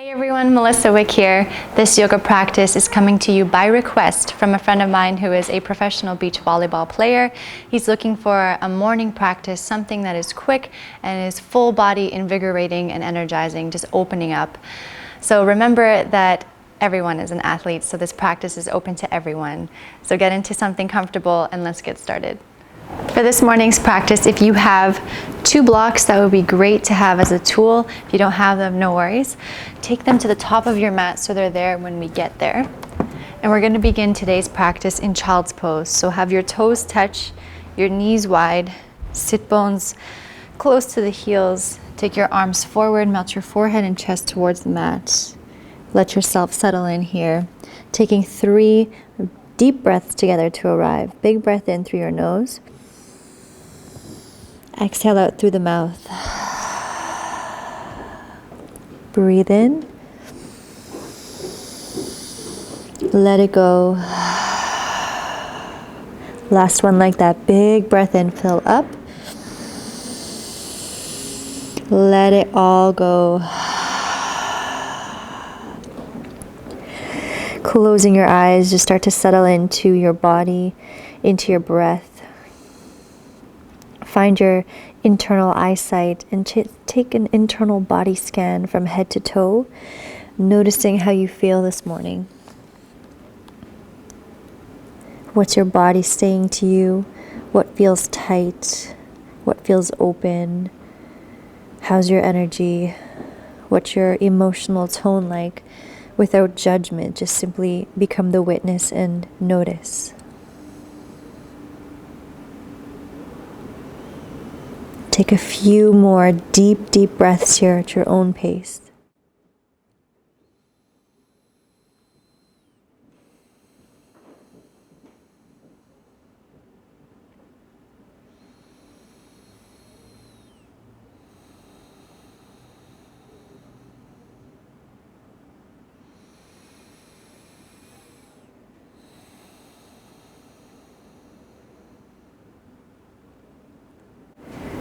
Hey everyone, Melissa Wick here. This yoga practice is coming to you by request from a friend of mine who is a professional beach volleyball player. He's looking for a morning practice, something that is quick and is full body invigorating and energizing, just opening up. So remember that everyone is an athlete, so this practice is open to everyone. So get into something comfortable and let's get started. For this morning's practice, if you have 2 blocks, that would be great to have as a tool. If you don't have them, no worries. Take them to the top of your mat so they're there when we get there. And we're going to begin today's practice in child's pose. So have your toes touch, your knees wide, sit bones close to the heels. Take your arms forward, melt your forehead and chest towards the mat. Let yourself settle in here. Taking 3 deep breaths together to arrive. Big breath in through your nose. Exhale out through the mouth. Breathe in. Let it go. Last one like that. Big breath in, fill up. Let it all go. Closing your eyes, just start to settle into your body, into your breath. Find your internal eyesight and take an internal body scan from head to toe, noticing how you feel this morning. What's your body saying to you? What feels tight? What feels open? How's your energy? What's your emotional tone like? Without judgment, just simply become the witness and notice. Take a few more deep, deep breaths here at your own pace.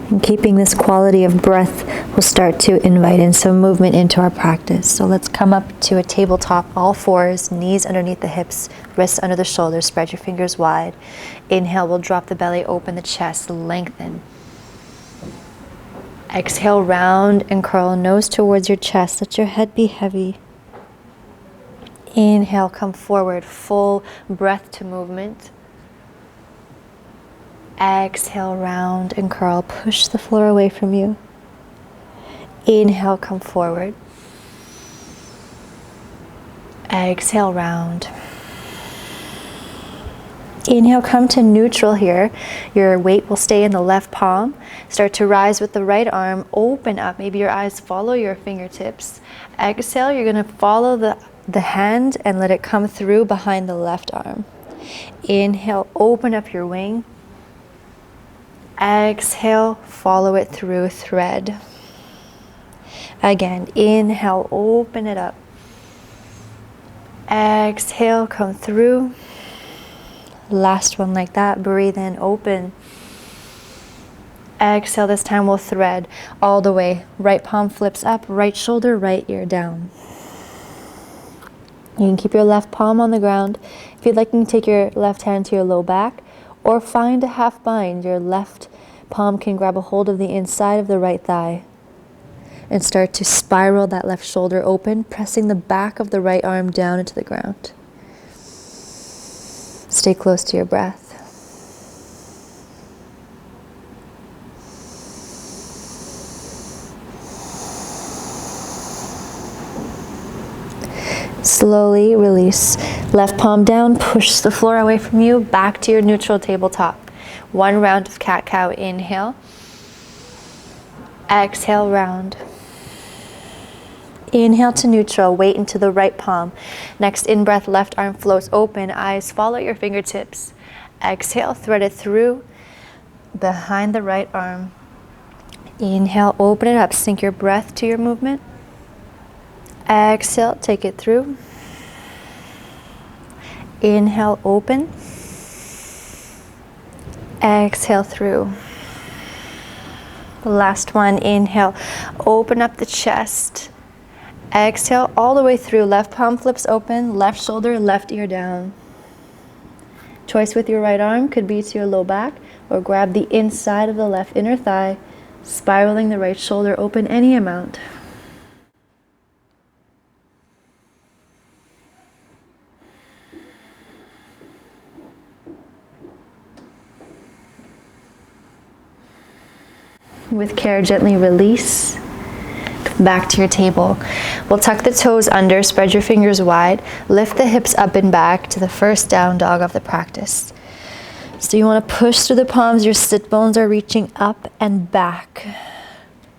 And keeping this quality of breath, we'll start to invite in some movement into our practice. So let's come up to a tabletop, all fours, knees underneath the hips, wrists under the shoulders, spread your fingers wide. Inhale, we'll drop the belly, open the chest, lengthen. Exhale, round and curl, nose towards your chest, let your head be heavy. Inhale, come forward, full breath to movement. Exhale, round and curl. Push the floor away from you. Inhale, come forward. Exhale, round. Inhale, come to neutral here. Your weight will stay in the left palm. Start to rise with the right arm. Open up. Maybe your eyes follow your fingertips. Exhale, you're going to follow the hand and let it come through behind the left arm. Inhale, open up your wing. Exhale, follow it through, thread. Again, inhale, open it up. Exhale, come through. Last one like that, breathe in, open. Exhale, this time we'll thread all the way. Right palm flips up, right shoulder, right ear down. You can keep your left palm on the ground. If you'd like, you can take your left hand to your low back, or find a half bind. Your left palm can grab a hold of the inside of the right thigh and start to spiral that left shoulder open, pressing the back of the right arm down into the ground. Stay close to your breath. Slowly release. Left palm down, push the floor away from you, back to your neutral tabletop. 1 round of cat-cow, inhale. Exhale, round. Inhale to neutral, weight into the right palm. Next in-breath, left arm floats open, eyes follow your fingertips. Exhale, thread it through behind the right arm. Inhale, open it up, sync your breath to your movement. Exhale, take it through. Inhale, open. Exhale through. Last one, inhale, open up the chest. Exhale all the way through. Left palm flips open, left shoulder, left ear down. Choice with your right arm could be to your low back or grab the inside of the left inner thigh, spiraling the right shoulder open any amount. With care, gently release. Back to your table. We'll tuck the toes under, spread your fingers wide, lift the hips up and back to the first down dog of the practice. So you want to push through the palms, your sit bones are reaching up and back.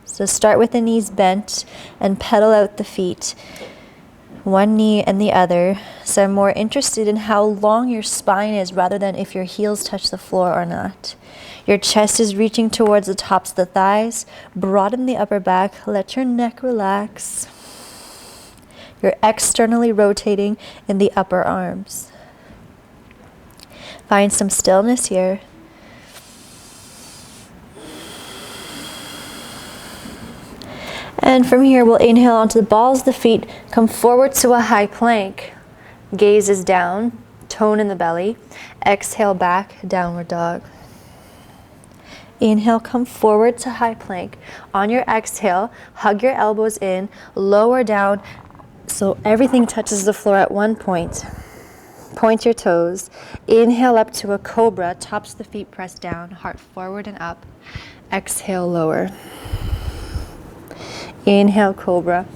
So start with the knees bent and pedal out the feet, one knee and the other. So I'm more interested in how long your spine is rather than if your heels touch the floor or not. Your chest is reaching towards the tops of the thighs. Broaden the upper back. Let your neck relax. You're externally rotating in the upper arms. Find some stillness here. And from here, we'll inhale onto the balls of the feet. Come forward to a high plank. Gaze is down. Tone in the belly. Exhale back, downward dog. Inhale, come forward to high plank. On your exhale, hug your elbows in, lower down so everything touches the floor at one point. Point your toes. Inhale up to a cobra, tops of the feet pressed down, heart forward and up. Exhale, lower. Inhale, cobra.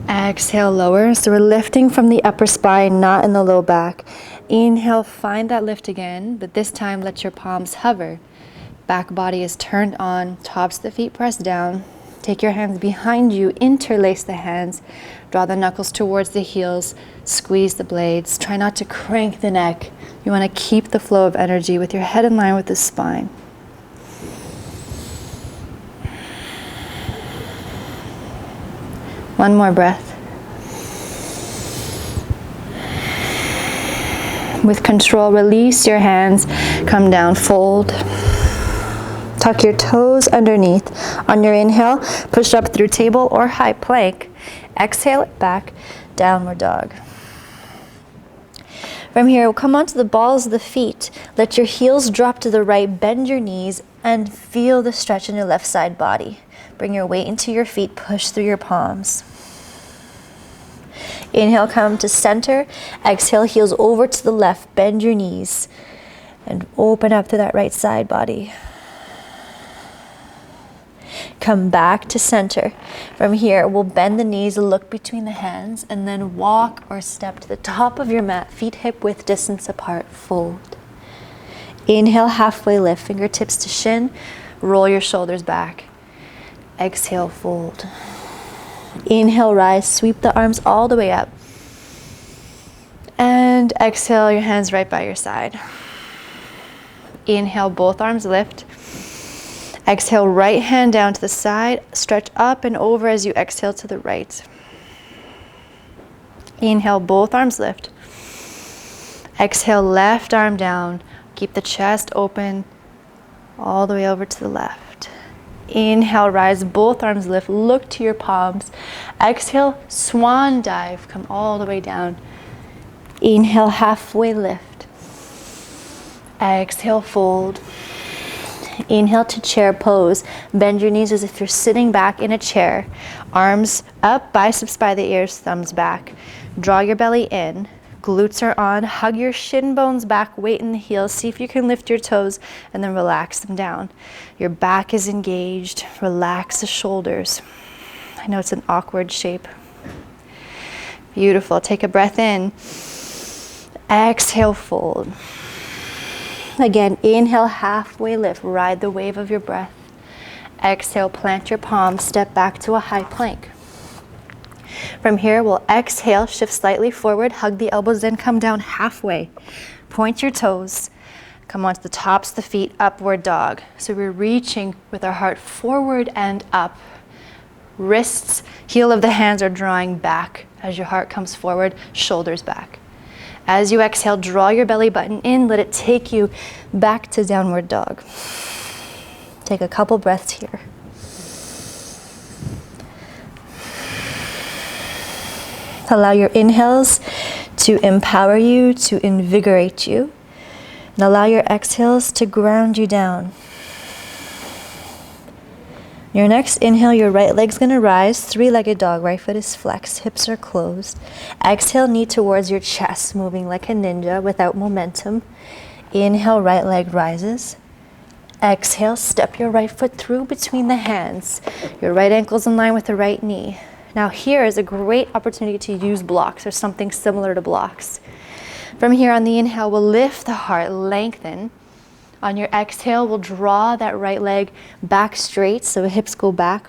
Exhale, lower. So we're lifting from the upper spine, not in the low back. Inhale, find that lift again, but this time let your palms hover. Back body is turned on, tops of the feet pressed down. Take your hands behind you, interlace the hands, draw the knuckles towards the heels, squeeze the blades. Try not to crank the neck. You want to keep the flow of energy with your head in line with the spine. One more breath. With control, release your hands, come down, fold. Tuck your toes underneath. On your inhale, push up through table or high plank. Exhale it back, downward dog. From here, we'll come onto the balls of the feet. Let your heels drop to the right, bend your knees, and feel the stretch in your left side body. Bring your weight into your feet, push through your palms. Inhale, come to center. Exhale, heels over to the left. Bend your knees and open up through that right side body. Come back to center. From here, we'll bend the knees, look between the hands, and then walk or step to the top of your mat, feet hip width distance apart, fold. Inhale, halfway lift, fingertips to shin, roll your shoulders back. Exhale, fold. Inhale, rise, sweep the arms all the way up. And exhale, your hands right by your side. Inhale, both arms lift. Exhale, right hand down to the side. Stretch up and over as you exhale to the right. Inhale, both arms lift. Exhale, left arm down. Keep the chest open all the way over to the left. Inhale, rise, both arms lift, look to your palms. Exhale, swan dive, come all the way down. Inhale, halfway lift. Exhale, fold. Inhale to chair pose. Bend your knees as if you're sitting back in a chair. Arms up, biceps by the ears, thumbs back. Draw your belly in. Glutes are on. Hug your shin bones back, weight in the heels. See if you can lift your toes and then relax them down. Your back is engaged. Relax the shoulders. I know it's an awkward shape. Beautiful. Take a breath in. Exhale, fold. Again, inhale, halfway lift. Ride the wave of your breath. Exhale, plant your palms. Step back to a high plank. From here, we'll exhale, shift slightly forward, hug the elbows in, come down halfway. Point your toes. Come onto the tops of the feet, upward dog. So we're reaching with our heart forward and up. Wrists, heel of the hands are drawing back as your heart comes forward, shoulders back. As you exhale, draw your belly button in, let it take you back to downward dog. Take a couple breaths here. Allow your inhales to empower you, to invigorate you. And allow your exhales to ground you down. Your next inhale, your right leg's going to rise, three-legged dog, right foot is flexed, hips are closed. Exhale, knee towards your chest, moving like a ninja without momentum. Inhale, right leg rises. Exhale, step your right foot through between the hands. Your right ankle's in line with the right knee. Now here is a great opportunity to use blocks or something similar to blocks. From here on the inhale, we'll lift the heart, lengthen. On your exhale, we'll draw that right leg back straight, so the hips go back.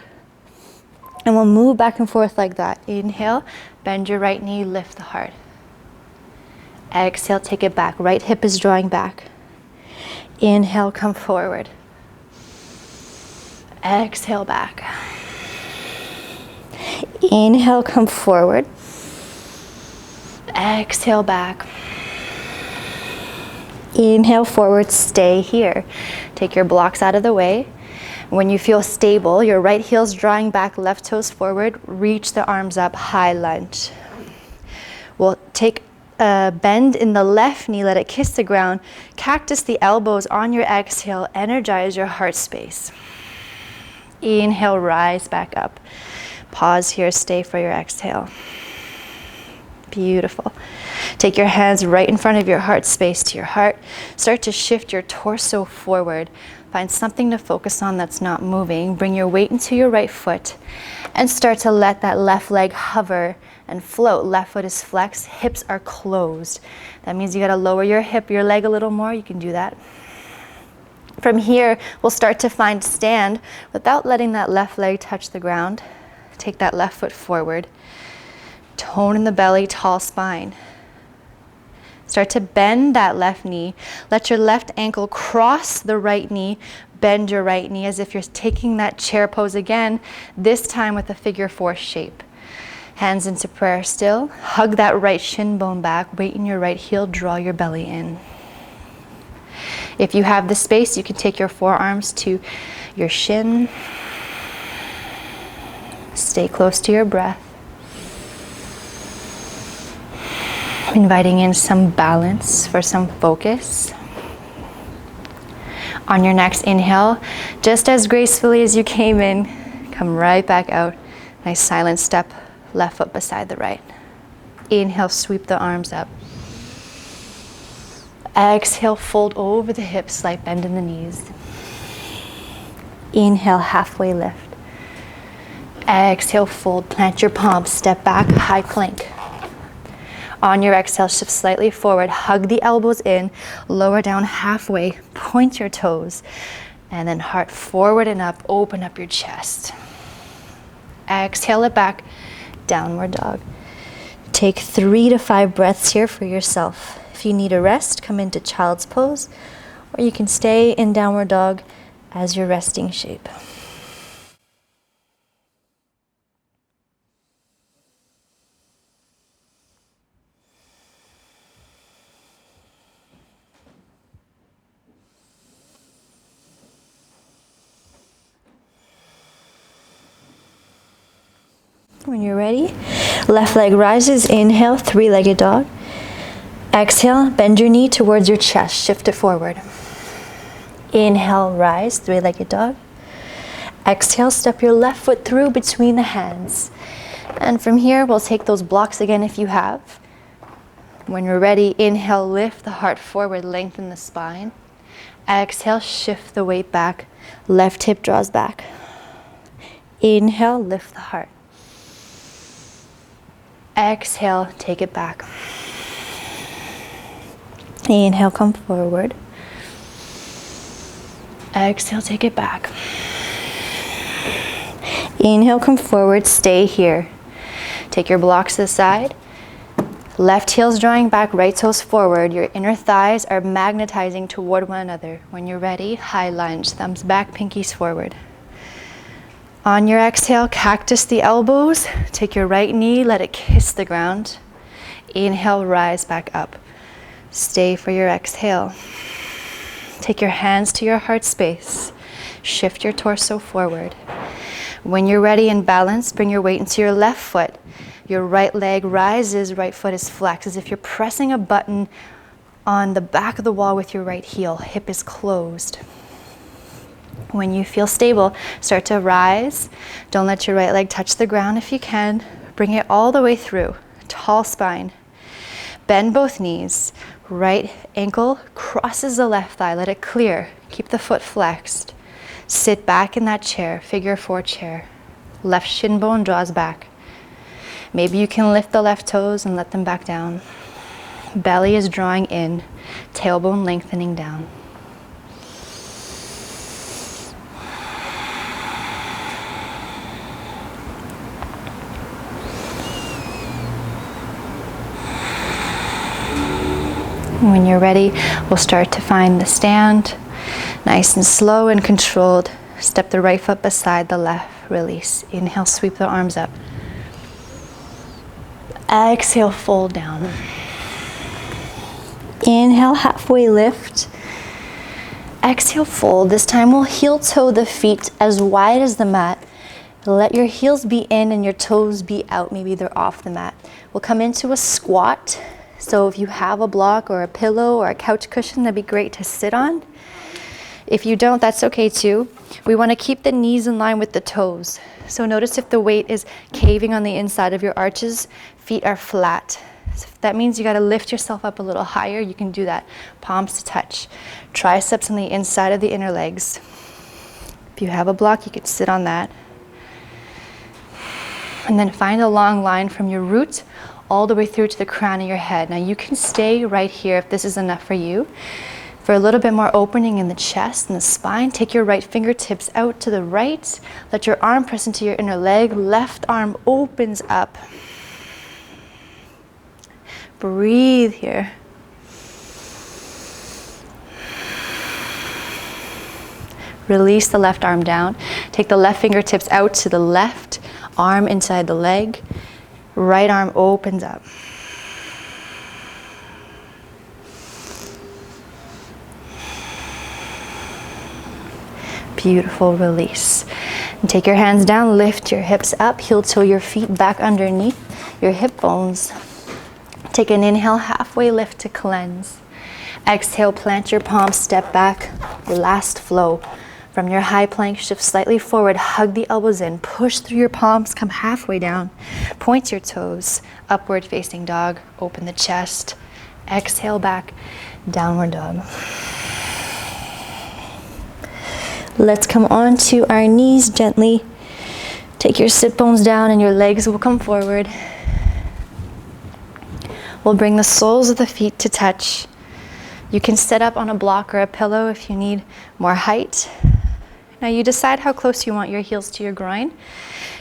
And we'll move back and forth like that. Inhale, bend your right knee, lift the heart. Exhale, take it back. Right hip is drawing back. Inhale, come forward. Exhale, back. Inhale, come forward. Exhale, back. Inhale, forward, stay here. Take your blocks out of the way. When you feel stable, your right heel's drawing back, left toes forward, reach the arms up, high lunge. We'll take a bend in the left knee, let it kiss the ground. Cactus the elbows on your exhale, energize your heart space. Inhale, rise back up. Pause here, stay for your exhale. Beautiful. Take your hands right in front of your heart space to your heart. Start to shift your torso forward. Find something to focus on that's not moving. Bring your weight into your right foot and start to let that left leg hover and float. Left foot is flexed, hips are closed. That means you gotta lower your hip, your leg a little more. You can do that. From here, we'll start to find stand without letting that left leg touch the ground. Take that left foot forward. Tone in the belly, tall spine. Start to bend that left knee. Let your left ankle cross the right knee. Bend your right knee as if you're taking that chair pose again, this time with a figure 4 shape. Hands into prayer still. Hug that right shin bone back. Weight in your right heel, draw your belly in. If you have the space, you can take your forearms to your shin. Stay close to your breath. Inviting in some balance for some focus. On your next inhale, just as gracefully as you came in, come right back out. Nice silent step, left foot beside the right. Inhale, sweep the arms up. Exhale, fold over the hips, slight bend in the knees. Inhale, halfway lift. Exhale, fold, plant your palms, step back, high plank. On your exhale, shift slightly forward, hug the elbows in, lower down halfway, point your toes, and then heart forward and up, open up your chest. Exhale it back, downward dog. Take 3 to 5 breaths here for yourself. If you need a rest, come into child's pose, or you can stay in downward dog as your resting shape. When you're ready, left leg rises, inhale, 3-legged dog. Exhale, bend your knee towards your chest, shift it forward. Inhale, rise, 3-legged dog. Exhale, step your left foot through between the hands. And from here, we'll take those blocks again if you have. When you're ready, inhale, lift the heart forward, lengthen the spine. Exhale, shift the weight back, left hip draws back. Inhale, lift the heart. Exhale, take it back. Inhale, come forward. Exhale, take it back. Inhale, come forward, stay here. Take your blocks to the side. Left heel's drawing back, right toes forward. Your inner thighs are magnetizing toward one another. When you're ready, high lunge, thumbs back, pinkies forward. On your exhale, cactus the elbows. Take your right knee, let it kiss the ground. Inhale, rise back up. Stay for your exhale. Take your hands to your heart space. Shift your torso forward. When you're ready and balanced, bring your weight into your left foot. Your right leg rises, right foot is flexed, as if you're pressing a button on the back of the wall with your right heel. Hip is closed. When you feel stable, start to rise. Don't let your right leg touch the ground if you can. Bring it all the way through. Tall spine. Bend both knees. Right ankle crosses the left thigh. Let it clear. Keep the foot flexed. Sit back in that chair, figure 4 chair. Left shin bone draws back. Maybe you can lift the left toes and let them back down. Belly is drawing in, tailbone lengthening down. When you're ready, we'll start to find the stand. Nice and slow and controlled. Step the right foot beside the left, release. Inhale, sweep the arms up. Exhale, fold down. Inhale, halfway lift. Exhale, fold. This time we'll heel toe the feet as wide as the mat. Let your heels be in and your toes be out. Maybe they're off the mat. We'll come into a squat. So if you have a block or a pillow or a couch cushion, that'd be great to sit on. If you don't, that's okay too. We want to keep the knees in line with the toes. So notice if the weight is caving on the inside of your arches, feet are flat. So if that means you got to lift yourself up a little higher, you can do that. Palms to touch. Triceps on the inside of the inner legs. If you have a block, you could sit on that. And then find a long line from your root all the way through to the crown of your head. Now you can stay right here if this is enough for you. For a little bit more opening in the chest and the spine, take your right fingertips out to the right. Let your arm press into your inner leg. Left arm opens up. Breathe here. Release the left arm down. Take the left fingertips out to the left, arm inside the leg. Right arm opens up. Beautiful, release. And take your hands down, lift your hips up, heel toe your feet back underneath your hip bones. Take an inhale, halfway lift to cleanse. Exhale, plant your palms, step back, last flow. From your high plank, shift slightly forward, hug the elbows in, push through your palms, come halfway down. Point your toes, upward facing dog, open the chest. Exhale back, downward dog. Let's come onto our knees gently. Take your sit bones down and your legs will come forward. We'll bring the soles of the feet to touch. You can sit up on a block or a pillow if you need more height. Now you decide how close you want your heels to your groin.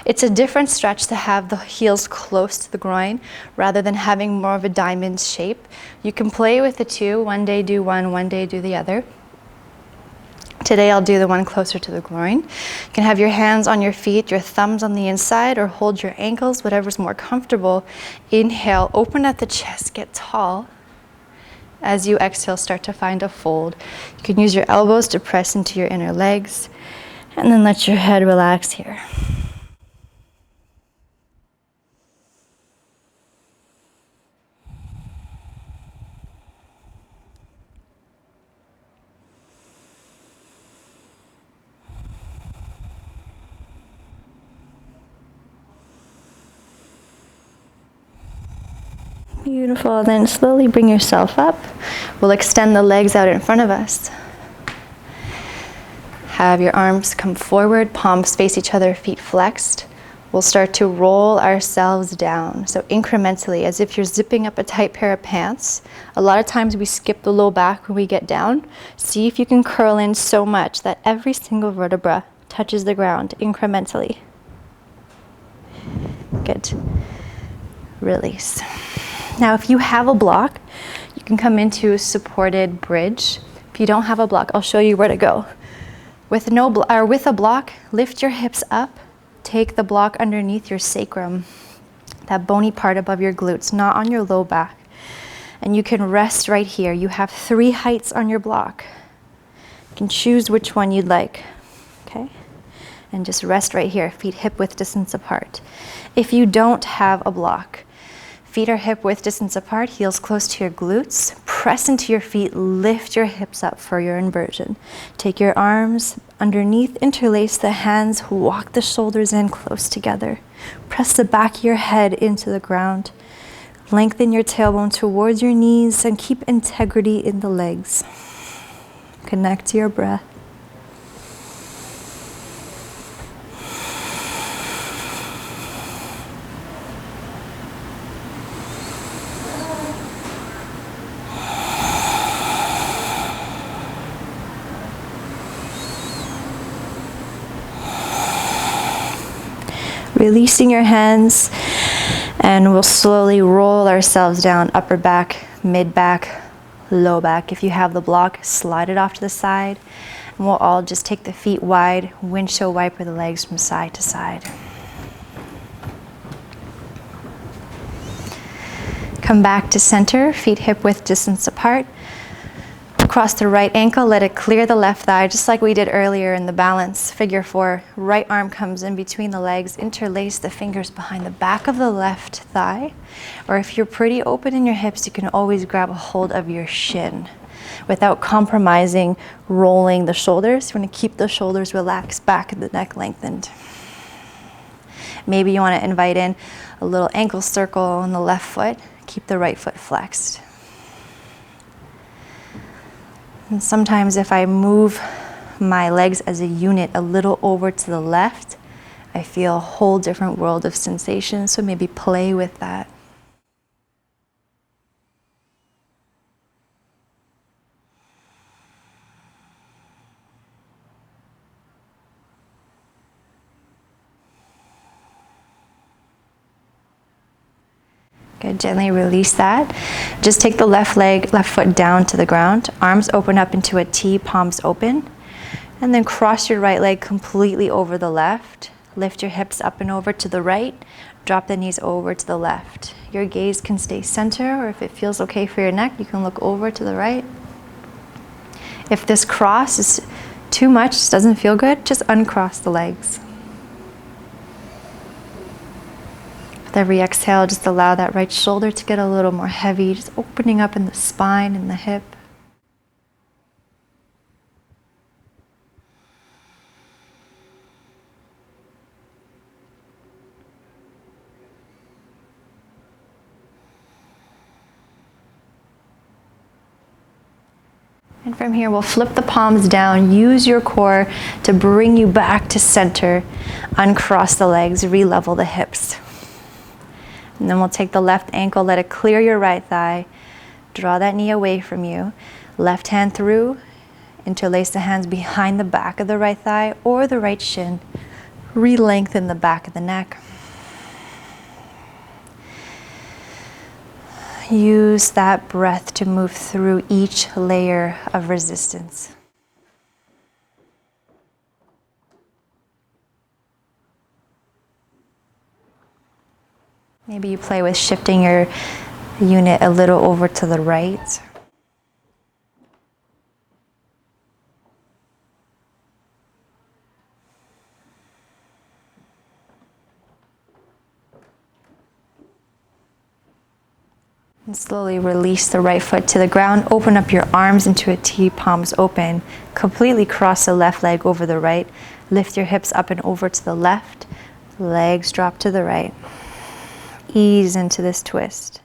It's a different stretch to have the heels close to the groin rather than having more of a diamond shape. You can play with the two. One day do one day do the other. Today I'll do the one closer to the groin. You can have your hands on your feet, your thumbs on the inside, or hold your ankles, whatever's more comfortable. Inhale, open at the chest, get tall. As you exhale, start to find a fold. You can use your elbows to press into your inner legs, and then let your head relax here. Beautiful. Then slowly bring yourself up. We'll extend the legs out in front of us. Have your arms come forward, palms face each other, feet flexed. We'll start to roll ourselves down. So incrementally, as if you're zipping up a tight pair of pants. A lot of times we skip the low back when we get down. See if you can curl in so much that every single vertebra touches the ground incrementally. Good. Release. Now, if you have a block, you can come into a supported bridge. If you don't have a block, I'll show you where to go. With a block, lift your hips up. Take the block underneath your sacrum, that bony part above your glutes, not on your low back. And you can rest right here. You have 3 heights on your block. You can choose which one you'd like. Okay? And just rest right here, feet hip width distance apart. If you don't have a block, feet are hip width distance apart, heels close to your glutes. Press into your feet, lift your hips up for your inversion. Take your arms underneath, interlace the hands, walk the shoulders in close together. Press the back of your head into the ground. Lengthen your tailbone towards your knees and keep integrity in the legs. Connect to your breath. Releasing your hands, and we'll slowly roll ourselves down, upper back, mid back, low back. If you have the block, slide it off to the side, and we'll all just take the feet wide, windshield wiper the legs from side to side. Come back to center, feet hip width distance apart. Cross the right ankle, let it clear the left thigh, just like we did earlier in the balance. Figure 4, right arm comes in between the legs, interlace the fingers behind the back of the left thigh. Or if you're pretty open in your hips, you can always grab a hold of your shin without compromising rolling the shoulders. We're gonna keep the shoulders relaxed, back of the neck lengthened. Maybe you wanna invite in a little ankle circle on the left foot, keep the right foot flexed. And sometimes if I move my legs as a unit a little over to the left, I feel a whole different world of sensation, so maybe play with that. Good, gently release that. Just take the left foot down to the ground. Arms open up into a T, palms open. And then cross your right leg completely over the left. Lift your hips up and over to the right. Drop the knees over to the left. Your gaze can stay center, or if it feels okay for your neck, you can look over to the right. If this cross is too much, doesn't feel good, just uncross the legs. With every exhale, just allow that right shoulder to get a little more heavy, just opening up in the spine and the hip. And from here, we'll flip the palms down. Use your core to bring you back to center. Uncross the legs, re-level the hips. And then we'll take the left ankle, let it clear your right thigh. Draw that knee away from you. Left hand through. Interlace the hands behind the back of the right thigh or the right shin. Re-lengthen the back of the neck. Use that breath to move through each layer of resistance. Maybe you play with shifting your unit a little over to the right. And slowly release the right foot to the ground. Open up your arms into a T, palms open. Completely cross the left leg over the right. Lift your hips up and over to the left. Legs drop to the right. Ease into this twist.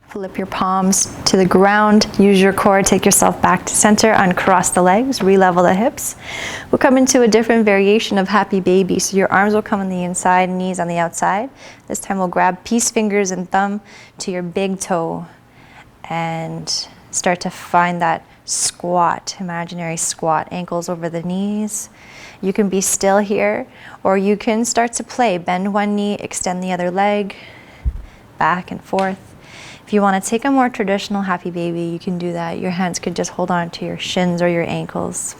Flip your palms to the ground. Use your core, take yourself back to center, uncross the legs, re-level the hips. We'll come into a different variation of happy baby. So your arms will come on the inside, knees on the outside. This time we'll grab peace fingers and thumb to your big toe and start to find that squat, imaginary squat, ankles over the knees. You can be still here, or you can start to play. Bend one knee, extend the other leg, back and forth. If you want to take a more traditional happy baby, you can do that. Your hands could just hold on to your shins or your ankles.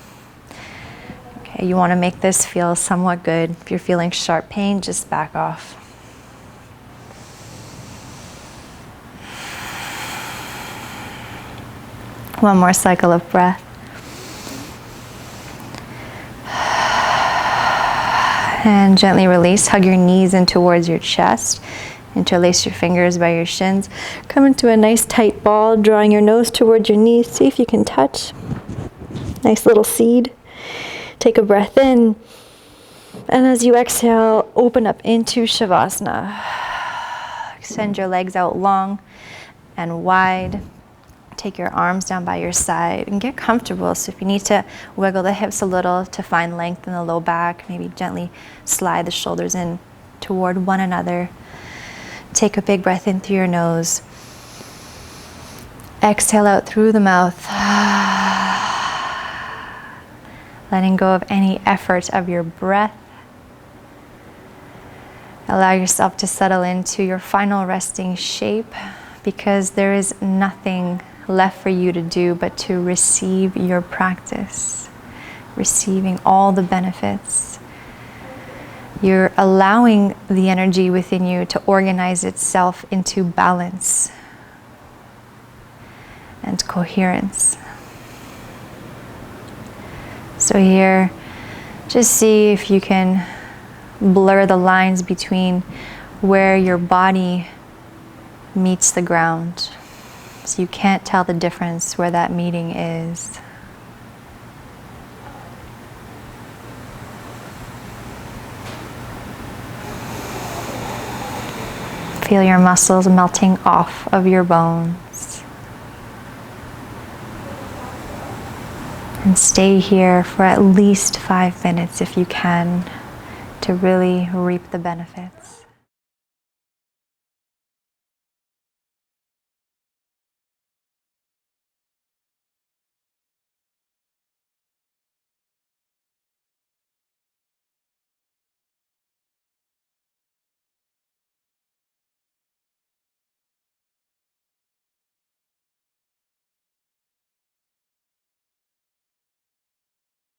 Okay, you want to make this feel somewhat good. If you're feeling sharp pain, just back off. One more cycle of breath. And gently release. Hug your knees in towards your chest. Interlace your fingers by your shins. Come into a nice tight ball, drawing your nose towards your knees. See if you can touch. Nice little seed. Take a breath in. And as you exhale, open up into Shavasana. Extend your legs out long and wide. Take your arms down by your side and get comfortable. So if you need to wiggle the hips a little to find length in the low back, maybe gently slide the shoulders in toward one another. Take a big breath in through your nose. Exhale out through the mouth. Letting go of any effort of your breath. Allow yourself to settle into your final resting shape, because there is nothing left for you to do but to receive your practice, receiving all the benefits. You're allowing the energy within you to organize itself into balance and coherence. So here, just see if you can blur the lines between where your body meets the ground. So you can't tell the difference where that meeting is. Feel your muscles melting off of your bones. And stay here for at least 5 minutes if you can, to really reap the benefits.